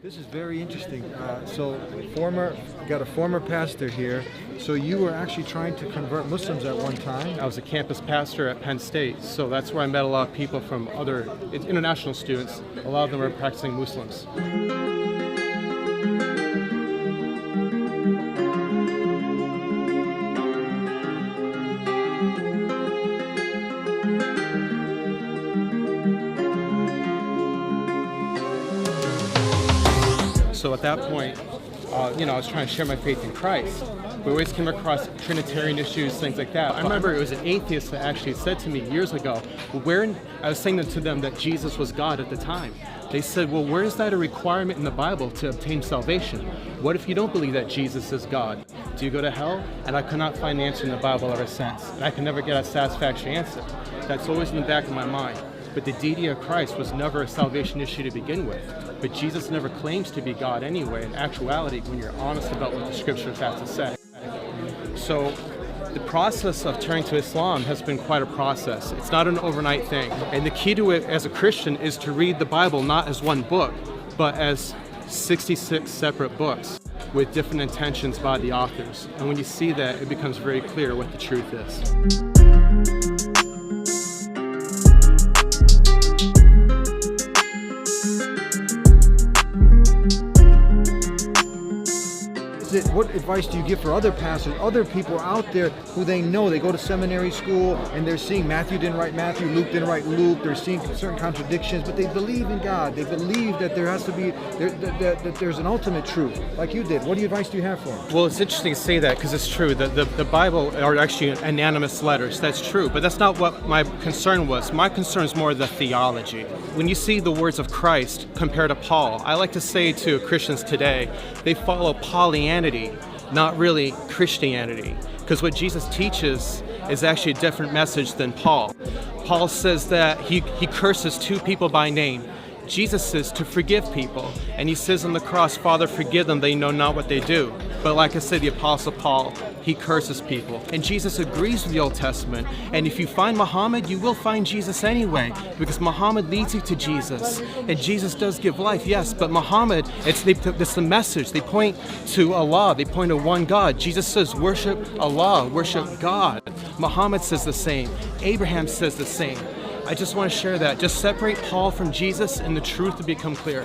This is very interesting. Got a former pastor here. So you were actually trying to convert Muslims at one time? I was a campus pastor at Penn State, so that's where I met a lot of people from other international students. A lot of them were practicing Muslims. So at that point, I was trying to share my faith in Christ. We always came across Trinitarian issues, things like that. I remember it was an atheist that actually said to me years ago, I was saying to them that Jesus was God at the time. They said, well, where is that a requirement in the Bible to obtain salvation? What if you don't believe that Jesus is God? Do you go to hell? And I could not find the answer in the Bible ever since. And I can never get a satisfactory answer. That's always in the back of my mind. But the deity of Christ was never a salvation issue to begin with. But Jesus never claims to be God anyway, in actuality, when you're honest about what the scriptures have to say. So the process of turning to Islam has been quite a process. It's not an overnight thing. And the key to it as a Christian is to read the Bible not as one book, but as 66 separate books with different intentions by the authors. And when you see that, it becomes very clear what the truth is. What advice do you give for other pastors, other people out there who they go to seminary school and they're seeing Matthew didn't write Matthew, Luke didn't write Luke, they're seeing certain contradictions, but they believe in God. They believe that there has to be, that there's an ultimate truth, like you did. What advice do you have for them? Well, it's interesting to say that because it's true. The Bible are actually anonymous letters. That's true, but that's not what my concern was. My concern is more the theology. When you see the words of Christ compared to Paul, I like to say to Christians today, they follow Paulianity, not really Christianity, because what Jesus teaches is actually a different message than Paul. Paul says that he curses two people by name. Jesus says to forgive people, and he says on the cross, Father, forgive them, they know not what they do. But like I said, the Apostle Paul, he curses people. And Jesus agrees with the Old Testament. And if you find Muhammad, you will find Jesus anyway, because Muhammad leads you to Jesus. And Jesus does give life, yes, but Muhammad, it's the message. They point to Allah, they point to one God. Jesus says, worship Allah, worship God. Muhammad says the same. Abraham says the same. I just want to share that. Just separate Paul from Jesus and the truth to become clear.